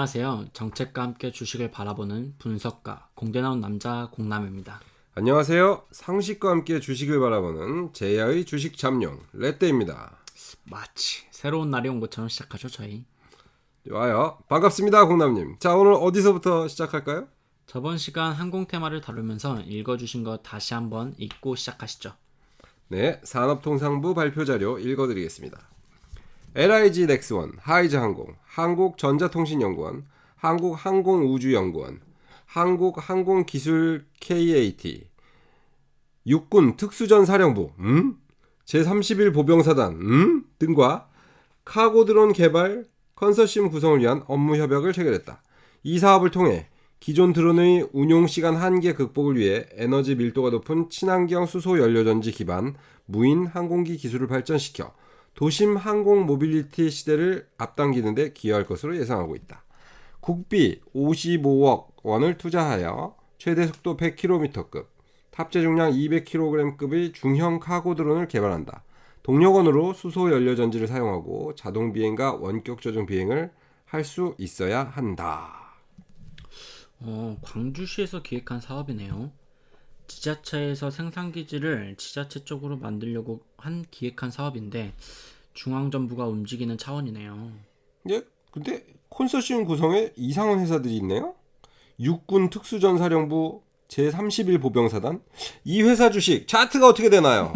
안녕하세요. 정책과 함께 주식을 바라보는 분석가, 공대 나온 남자 공남입니다. 안녕하세요. 상식과 함께 주식을 바라보는 제야의 주식 잠룡 레떼입니다. 마치 새로운 날이 온 것처럼 시작하죠, 저희. 좋아요. 반갑습니다, 공남님. 자, 오늘 어디서부터 시작할까요? 저번 시간 항공 테마를 다루면서 읽어주신 거 다시 한번 읽고 시작하시죠. 네, 산업통상부 발표 자료 읽어드리겠습니다. LIG 넥스원, 하이즈항공, 한국전자통신연구원, 한국항공우주연구원, 한국항공기술 KAT, 육군 특수전사령부, 제31 보병사단, 등과 카고드론 개발 컨소시엄 구성을 위한 업무 협약을 체결했다. 이 사업을 통해 기존 드론의 운용 시간 한계 극복을 위해 에너지 밀도가 높은 친환경 수소 연료전지 기반 무인 항공기 기술을 발전시켜 도심 항공 모빌리티 시대를 앞당기는 데 기여할 것으로 예상하고 있다. 국비 55억 원을 투자하여 최대 속도 100km급, 탑재 중량 200kg급의 중형 카고 드론을 개발한다. 동력원으로 수소 연료 전지를 사용하고 자동 비행과 원격 조종 비행을 할 수 있어야 한다. 광주시에서 기획한 사업이네요. 지자체에서 생산기지를 지자체 쪽으로 만들려고 기획한 사업인데 중앙정부가 움직이는 차원이네요. 예? 근데 콘소시엄 구성에 이상한 회사들이 있네요. 육군 특수전사령부 제31 보병사단, 이 회사 주식 차트가 어떻게 되나요?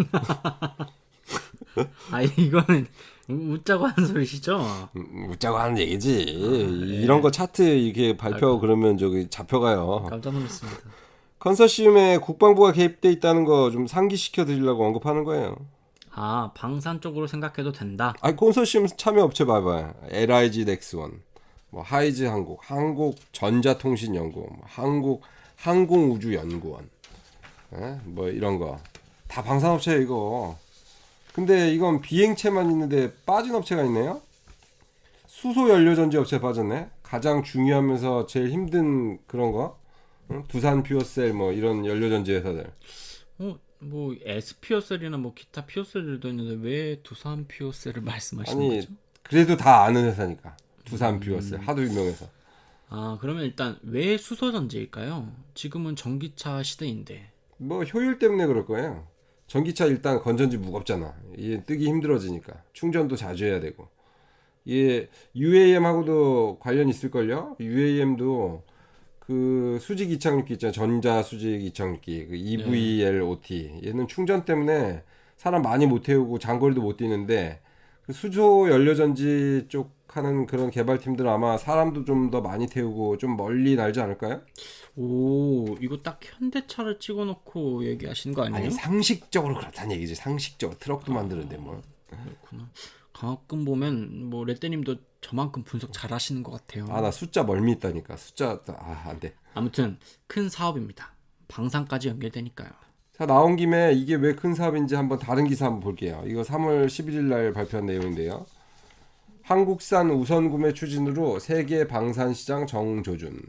이거는 웃자고 하는 소리시죠? 웃자고 하는 얘기지. 이런 거 차트 이렇게 발표 그러면 저기 잡혀가요. 깜짝 놀랐습니다. 컨소시엄에 국방부가 개입돼 있다는 거 좀 상기시켜 드리려고 언급하는 거예요. 방산 쪽으로 생각해도 된다. 컨소시엄 참여 업체 봐봐요. LIG 넥스원, 뭐 하이즈항공, 한국전자통신연구원, 한국항공우주연구원, 뭐 이런 거 다 방산업체예요 이거. 근데 이건 비행체만 있는데 빠진 업체가 있네요. 수소연료전지 업체 빠졌네. 가장 중요하면서 제일 힘든 그런 거. 두산 퓨어셀 뭐 이런 연료전지 회사들. 뭐 SPO셀이나 뭐 기타 피오셀들도 있는데 왜 두산 피오셀을 말씀하시는 거죠? 그래도 다 아는 회사니까. 두산 퓨어셀 하도 유명해서. 그러면 일단 왜 수소전지일까요? 지금은 전기차 시대인데. 뭐 효율 때문에 그럴 거예요. 전기차 일단 건전지 무겁잖아. 이게 뜨기 힘들어지니까 충전도 자주 해야 되고. 이게 UAM하고도 관련 있을걸요. UAM도 그 수직 이착륙기 있잖아요. 전자 수직 이착륙기, 그 EVLOT. 얘는 충전 때문에 사람 많이 못 태우고 장거리도 못 뛰는데 그 수소 연료전지 쪽 하는 그런 개발팀들은 아마 사람도 좀 더 많이 태우고 좀 멀리 날지 않을까요? 이거 딱 현대차를 찍어놓고 얘기하시는 거 아니에요? 아니 상식적으로 그렇다는 얘기지. 상식적으로 트럭도 만드는데 뭐. 그렇구나. 가끔 보면 뭐 레떼님도 저만큼 분석 잘하시는 것 같아요. 나 숫자 멀미 있다니까. 숫자 안 돼. 아무튼 큰 사업입니다. 방산까지 연결되니까요. 자, 나온 김에 이게 왜 큰 사업인지 한번 다른 기사 한번 볼게요. 이거 3월 11일 날 발표한 내용인데요. 한국산 우선 구매 추진으로 세계 방산 시장 정조준.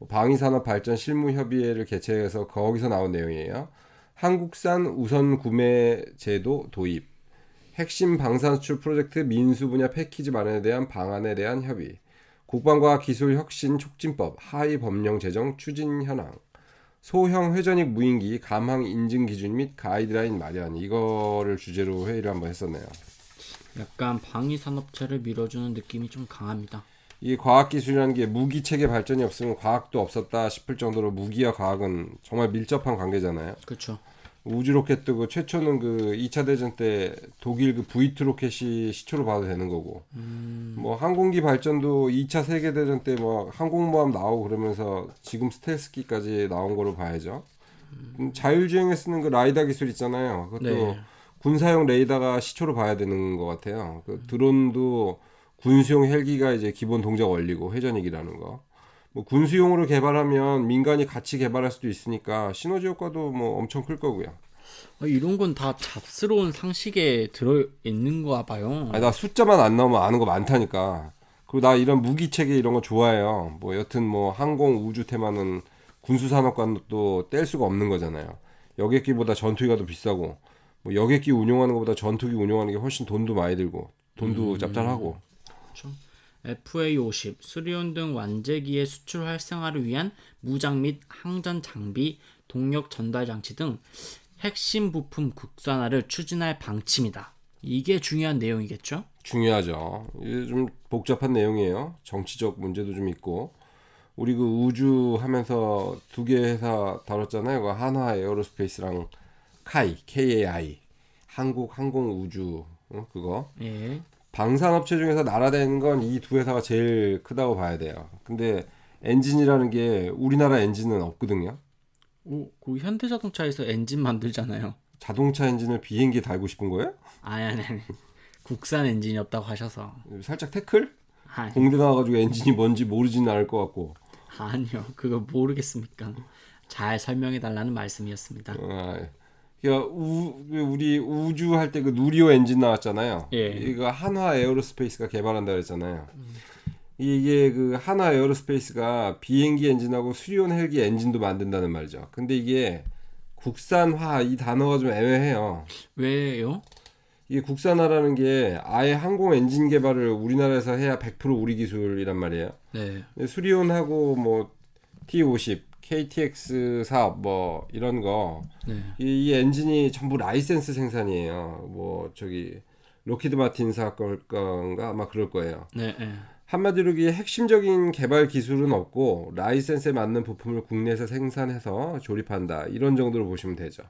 방위산업발전 실무협의회를 개최해서 거기서 나온 내용이에요. 한국산 우선 구매 제도 도입. 핵심 방산 수출 프로젝트 민수 분야 패키지 마련에 대한 방안에 대한 협의. 국방과 기술 혁신 촉진법 하위 법령 제정 추진 현황. 소형 회전익 무인기 감항 인증 기준 및 가이드라인 마련. 이거를 주제로 회의를 한번 했었네요. 약간 방위산업체를 밀어주는 느낌이 좀 강합니다. 이 과학기술이라는 게 무기 체계 발전이 없으면 과학도 없었다 싶을 정도로 무기와 과학은 정말 밀접한 관계잖아요. 그렇죠. 우주 로켓도 그 최초는 그 2차 대전 때 독일 그 V2 로켓이 시초로 봐도 되는 거고. 뭐 항공기 발전도 2차 세계 대전 때 뭐 항공모함 나오고 그러면서 지금 스텔스기까지 나온 거로 봐야죠. 자율주행에 쓰는 그 라이다 기술 있잖아요. 그것도 네. 군사용 레이더가 시초로 봐야 되는 것 같아요. 그 드론도 군수용 헬기가 이제 기본 동작 원리고 회전익이라는 거. 뭐 군수용으로 개발하면 민간이 같이 개발할 수도 있으니까 시너지 효과도 뭐 엄청 클 거고요. 이런 건 다 잡스러운 상식에 들어있는 거야 봐요. 나 숫자만 안 나오면 아는 거 많다니까. 그리고 나 이런 무기 체계 이런 거 좋아해요. 뭐 여튼 뭐 항공 우주 테마는 군수 산업과는 또 뗄 수가 없는 거잖아요. 여객기보다 전투기가 더 비싸고 뭐 여객기 운용하는 것보다 전투기 운용하는 게 훨씬 돈도 많이 들고 돈도 짭짤하고. 그렇죠. FA-50, 수리온 등 완제기의 수출 활성화를 위한 무장 및 항전 장비, 동력 전달 장치 등 핵심 부품 국산화를 추진할 방침이다. 이게 중요한 내용이겠죠? 중요하죠. 이게 좀 복잡한 내용이에요. 정치적 문제도 좀 있고. 우리 그 우주 하면서 두 개 회사 다뤘잖아요. 그 한화 에어로스페이스랑 KAI, 한국 항공우주, 그거. 예. 방산업체 중에서 나라된 건 이 두 회사가 제일 크다고 봐야 돼요. 근데 엔진이라는 게 우리나라 엔진은 없거든요. 그 현대자동차에서 엔진 만들잖아요. 자동차 엔진을 비행기에 달고 싶은 거예요? 아니. 국산 엔진이 없다고 하셔서. 살짝 태클? 아니, 공대 나와가지고 엔진이 뭔지 모르지는 않을 것 같고. 아니요. 그거 모르겠습니까? 잘 설명해 달라는 말씀이었습니다. 그러니까 우리 우주 할 때 그 누리호 엔진 나왔잖아요. 예. 이거 한화 에어로스페이스가 개발한다 그랬잖아요. 이게 그 한화 에어로스페이스가 비행기 엔진하고 수리온 헬기 엔진도 만든다는 말이죠. 근데 이게 국산화 이 단어가 좀 애매해요. 왜요? 이게 국산화라는 게 아예 항공 엔진 개발을 우리나라에서 해야 100% 우리 기술이란 말이에요. 네. 수리온하고 뭐 T50, KTX 사업 뭐 이런 거, 네. 이 엔진이 전부 라이센스 생산이에요. 뭐 저기 로키드 마틴 사건가 아마 그럴 거예요. 네. 한마디로 이게 핵심적인 개발 기술은 없고 라이센스에 맞는 부품을 국내에서 생산해서 조립한다 이런 정도로 보시면 되죠.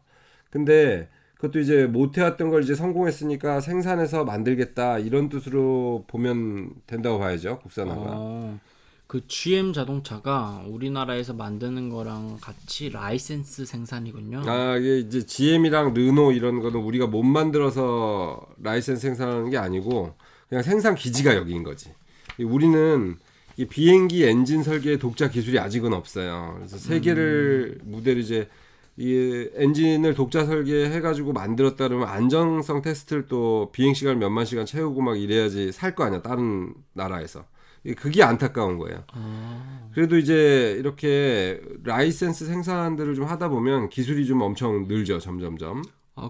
근데 그것도 이제 못해왔던 걸 이제 성공했으니까 생산해서 만들겠다 이런 뜻으로 보면 된다고 봐야죠, 국산화가. 그 GM 자동차가 우리나라에서 만드는 거랑 같이 라이센스 생산이군요. 이게 이제 GM이랑 르노 이런 거는 우리가 못 만들어서 라이센스 생산하는 게 아니고 그냥 생산 기지가 여기인 거지. 우리는 이 비행기 엔진 설계 독자 기술이 아직은 없어요. 그래서 세 개를 무대로 이제 이 엔진을 독자 설계해가지고 만들었다 그러면 안정성 테스트를 또 비행 시간 몇만 시간 채우고 막 이래야지 살 거 아니야, 다른 나라에서. 그게 안타까운 거예요. 그래도 이제 이렇게 라이센스 생산들을 좀 하다 보면 기술이 좀 엄청 늘죠, 점점점.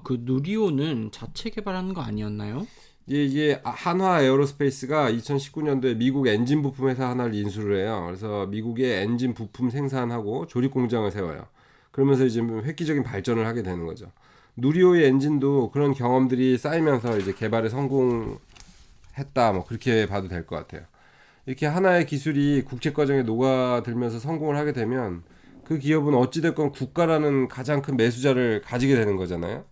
그 누리호는 자체 개발하는 거 아니었나요? 이게 한화 에어로스페이스가 2019년도에 미국 엔진 부품 회사 하나를 인수를 해요. 그래서 미국의 엔진 부품 생산하고 조립 공장을 세워요. 그러면서 이제 획기적인 발전을 하게 되는 거죠. 누리호의 엔진도 그런 경험들이 쌓이면서 이제 개발에 성공했다, 뭐 그렇게 봐도 될 것 같아요. 이렇게 하나의 기술이 국제 과정에 녹아들면서 성공을 하게 되면 그 기업은 어찌됐건 국가라는 가장 큰 매수자를 가지게 되는 거잖아요.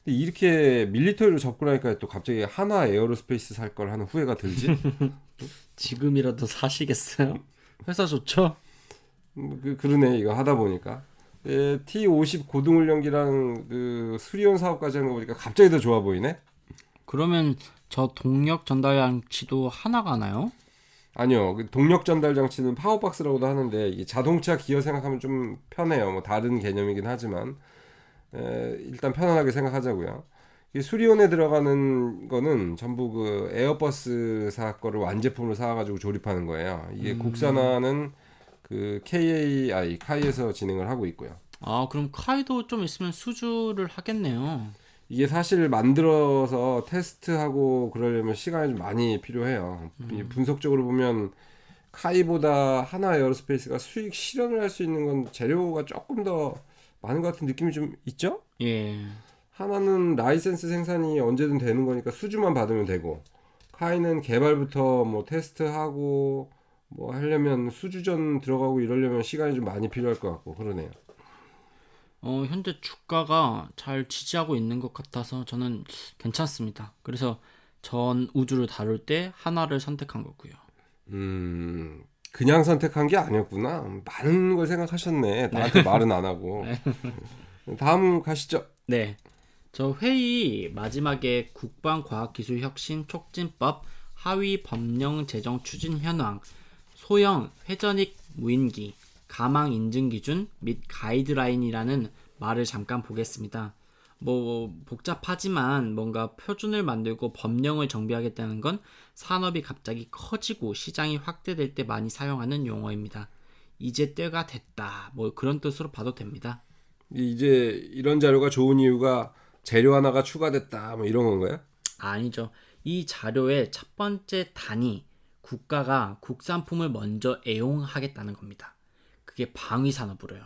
근데 이렇게 밀리터리로 접근하니까 또 갑자기 한화 에어로스페이스 살 걸 하는 후회가 들지? 지금이라도 사시겠어요? 회사 좋죠? 그러네, 이거 하다 보니까. T50 고등훈련기랑 그 수리온 사업까지 하는 거 보니까 갑자기 더 좋아 보이네? 그러면 저 동력 전달 장치도 하나가 나요? 아니요. 그 동력 전달 장치는 파워박스라고도 하는데 이게 자동차 기어 생각하면 좀 편해요. 뭐 다른 개념이긴 하지만 일단 편안하게 생각하자고요. 이 수리온에 들어가는 거는 전부 그 에어버스사 거를 완제품으로 사가지고 조립하는 거예요. 이게 국산화는 그 KAI 카이에서 진행을 하고 있고요. 그럼 카이도 좀 있으면 수주를 하겠네요. 이게 사실 만들어서 테스트하고 그러려면 시간이 좀 많이 필요해요. 분석적으로 보면 카이보다 한화 에어로스페이스가 수익 실현을 할 수 있는 건 재료가 조금 더 많은 것 같은 느낌이 좀 있죠? 예. 하나는 라이센스 생산이 언제든 되는 거니까 수주만 받으면 되고, 카이는 개발부터 뭐 테스트하고 뭐 하려면 수주전 들어가고 이러려면 시간이 좀 많이 필요할 것 같고 그러네요. 현재 주가가 잘 지지하고 있는 것 같아서 저는 괜찮습니다. 그래서 전 우주를 다룰 때 하나를 선택한 거고요. 그냥 선택한 게 아니었구나. 많은 걸 생각하셨네. 나한테 말은 안 하고. 다음 가시죠. 네. 저 회의 마지막에 국방과학기술혁신 촉진법 하위 법령 제정 추진 현황, 소형 회전익 무인기, 가망 인증 기준 및 가이드라인이라는 말을 잠깐 보겠습니다. 뭐 복잡하지만 뭔가 표준을 만들고 법령을 정비하겠다는 건 산업이 갑자기 커지고 시장이 확대될 때 많이 사용하는 용어입니다. 이제 때가 됐다. 뭐 그런 뜻으로 봐도 됩니다. 이제 이런 자료가 좋은 이유가 재료 하나가 추가됐다. 뭐 이런 건가요? 아니죠. 이 자료의 첫 번째 단위 국가가 국산품을 먼저 애용하겠다는 겁니다. 그게 방위 산업으로요.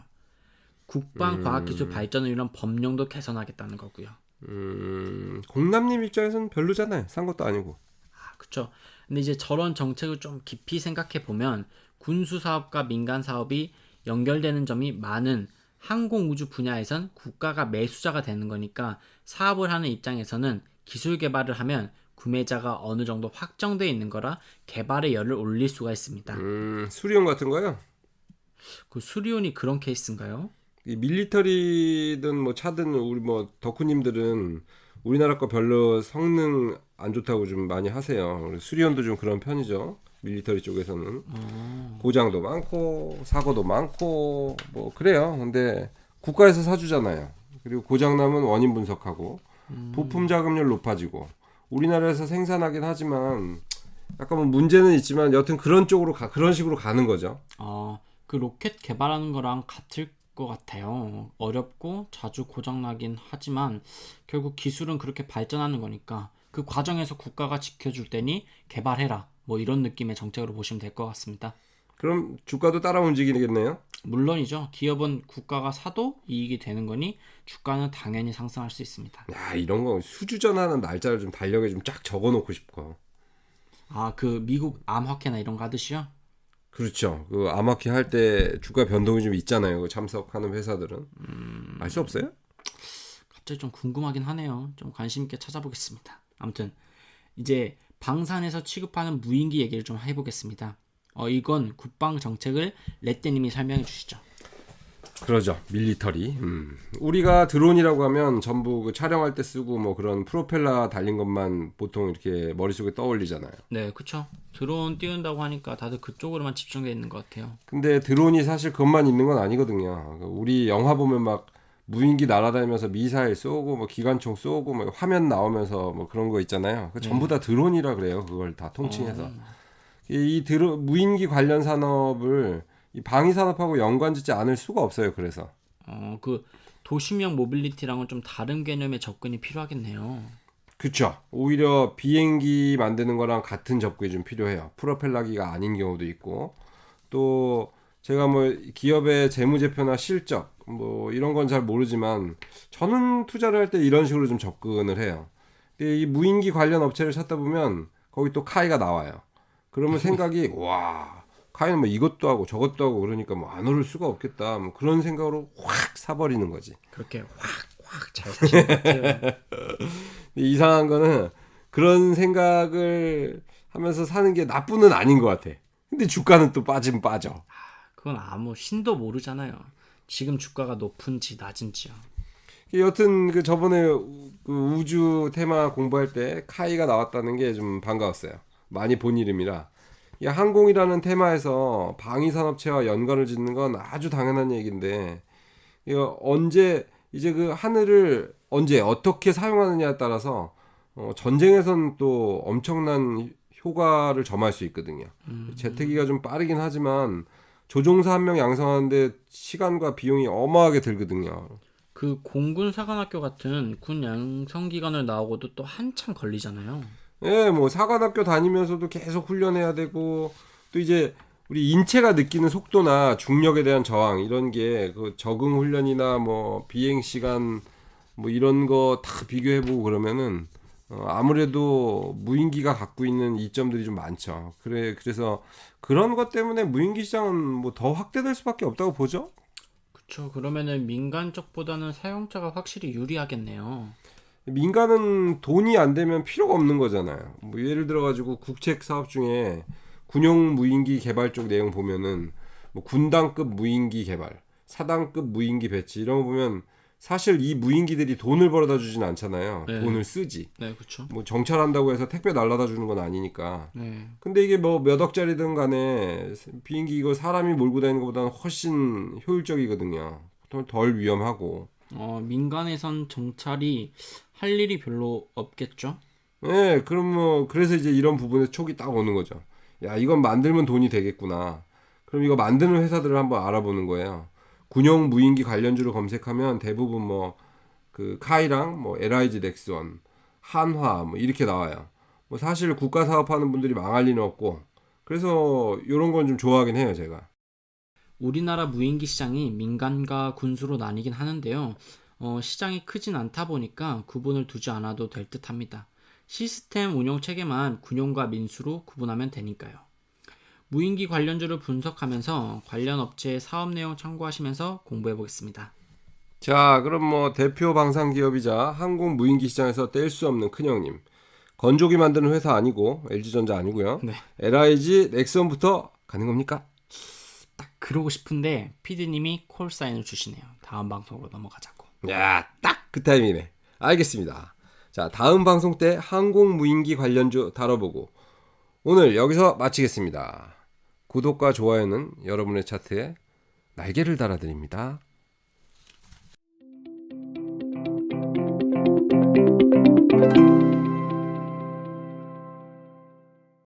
국방 과학기술 발전을 위한 법령도 개선하겠다는 거고요. 공남님 입장에서는 별로잖아요. 산 것도 아니고. 그렇죠. 근데 이제 저런 정책을 좀 깊이 생각해 보면 군수 사업과 민간 사업이 연결되는 점이 많은 항공 우주 분야에선 국가가 매수자가 되는 거니까 사업을 하는 입장에서는 기술 개발을 하면 구매자가 어느 정도 확정되어 있는 거라 개발의 열을 올릴 수가 있습니다. 수리용 같은 거요? 그 수리온이 그런 케이스인가요? 이 밀리터리든 뭐 차든 우리 뭐 덕후님들은 우리나라 거 별로 성능 안 좋다고 좀 많이 하세요. 수리온도 좀 그런 편이죠. 밀리터리 쪽에서는 고장도 많고 사고도 많고 뭐 그래요. 근데 국가에서 사주잖아요. 그리고 고장 나면 원인 분석하고 부품 자금률 높아지고 우리나라에서 생산하긴 하지만 약간 뭐 문제는 있지만 여튼 그런 쪽으로 그런 식으로 가는 거죠. 그 로켓 개발하는 거랑 같을 것 같아요. 어렵고 자주 고장나긴 하지만 결국 기술은 그렇게 발전하는 거니까 그 과정에서 국가가 지켜줄 테니 개발해라. 뭐 이런 느낌의 정책으로 보시면 될 것 같습니다. 그럼 주가도 따라 움직이겠네요. 물론이죠. 기업은 국가가 사도 이익이 되는 거니 주가는 당연히 상승할 수 있습니다. 야, 이런 거 수주전하는 날짜를 좀 달력에 좀 쫙 적어놓고 싶어. 그 미국 암호화폐나 이런 거 하듯이요? 그렇죠. 그 아마키 할 때 주가 변동이 좀 있잖아요. 그 참석하는 회사들은 알 수 없어요? 갑자기 좀 궁금하긴 하네요. 좀 관심 있게 찾아보겠습니다. 아무튼 이제 방산에서 취급하는 무인기 얘기를 좀 해보겠습니다. 이건 국방 정책을 레떼님이 설명해 주시죠. 그러죠. 밀리터리. 우리가 드론이라고 하면 전부 그 촬영할 때 쓰고 뭐 그런 프로펠러 달린 것만 보통 이렇게 머릿속에 떠올리잖아요. 네, 그렇죠. 드론 띄운다고 하니까 다들 그쪽으로만 집중되어 있는 것 같아요. 근데 드론이 사실 그것만 있는 건 아니거든요. 우리 영화 보면 막 무인기 날아다니면서 미사일 쏘고 뭐 기관총 쏘고 뭐 화면 나오면서 뭐 그런 거 있잖아요. 그 전부 다 드론이라 그래요. 그걸 다 통칭해서. 이 드론 무인기 관련 산업을 이 방위 산업하고 연관짓지 않을 수가 없어요. 그래서 그 도시명 모빌리티랑은 좀 다른 개념의 접근이 필요하겠네요. 그렇죠. 오히려 비행기 만드는 거랑 같은 접근이 좀 필요해요. 프로펠러기가 아닌 경우도 있고 또 제가 뭐 기업의 재무제표나 실적 뭐 이런 건 잘 모르지만 저는 투자를 할 때 이런 식으로 좀 접근을 해요. 이 무인기 관련 업체를 찾다 보면 거기 또 카이가 나와요. 그러면 생각이 와 카이는 뭐 이것도 하고 저것도 하고 그러니까 뭐 안 오를 수가 없겠다. 뭐 그런 생각으로 확 사버리는 거지. 그렇게 확 잘 사신 것 같아요. 이상한 거는 그런 생각을 하면서 사는 게 나쁘는 아닌 것 같아. 근데 주가는 또 빠지면 빠져. 그건 아무 신도 모르잖아요. 지금 주가가 높은지 낮은지요. 여튼 그 저번에 그 우주 테마 공부할 때 카이가 나왔다는 게 좀 반가웠어요. 많이 본 이름이라. 이 항공이라는 테마에서 방위 산업체와 연관을 짓는 건 아주 당연한 얘기인데 이거 언제 이제 그 하늘을 언제 어떻게 사용하느냐에 따라서 전쟁에선 또 엄청난 효과를 점할 수 있거든요. 재태기가 좀 빠르긴 하지만 조종사 한 명 양성하는데 시간과 비용이 어마하게 들거든요. 그 공군 사관학교 같은 군 양성 기관을 나오고도 또 한참 걸리잖아요. 예, 뭐 사관학교 다니면서도 계속 훈련해야 되고 또 이제 우리 인체가 느끼는 속도나 중력에 대한 저항 이런 게 그 적응 훈련이나 뭐 비행 시간 뭐 이런 거 다 비교해 보고 그러면은 아무래도 무인기가 갖고 있는 이점들이 좀 많죠. 그래서 그런 것 때문에 무인기 시장은 뭐 더 확대될 수밖에 없다고 보죠. 그렇죠. 그러면은 민간 쪽보다는 사용자가 확실히 유리하겠네요. 민간은 돈이 안 되면 필요가 없는 거잖아요. 뭐 예를 들어 가지고 국책 사업 중에 군용 무인기 개발 쪽 내용 보면은 뭐 군단급 무인기 개발, 사단급 무인기 배치 이런 거 보면 사실 이 무인기들이 돈을 벌어다 주진 않잖아요. 네. 돈을 쓰지. 네, 그렇죠. 뭐 정찰한다고 해서 택배 날라다 주는 건 아니니까. 네. 근데 이게 뭐 몇 억짜리든 간에 비행기 이거 사람이 몰고 다니는 것보다는 훨씬 효율적이거든요. 덜 위험하고. 민간에선 정찰이 할 일이 별로 없겠죠? 예, 그럼 뭐 그래서 이제 이런 부분에 촉이 딱 오는 거죠. 야, 이건 만들면 돈이 되겠구나. 그럼 이거 만드는 회사들을 한번 알아보는 거예요. 군용 무인기 관련주를 검색하면 대부분 뭐 그 카이랑 뭐 LIG 넥스원, 한화 뭐 이렇게 나와요. 뭐 사실 국가 사업하는 분들이 망할 리는 없고 그래서 이런 건 좀 좋아하긴 해요, 제가. 우리나라 무인기 시장이 민간과 군수로 나뉘긴 하는데요. 시장이 크진 않다 보니까 구분을 두지 않아도 될 듯 합니다. 시스템 운영 체계만 군용과 민수로 구분하면 되니까요. 무인기 관련주를 분석하면서 관련 업체의 사업 내용 참고하시면서 공부해 보겠습니다. 자, 그럼 뭐 대표 방산 기업이자 항공 무인기 시장에서 뗄 수 없는 큰형님. 건조기 만드는 회사 아니고 LG전자 아니고요. 네. LIG 넥슨부터 가는 겁니까? 딱 그러고 싶은데 피디님이 콜사인을 주시네요. 다음 방송으로 넘어가자고. 야, 딱 그 타이밍이네. 알겠습니다. 자, 다음 방송 때 항공 무인기 관련주 다뤄보고 오늘 여기서 마치겠습니다. 구독과 좋아요는 여러분의 차트에 날개를 달아드립니다.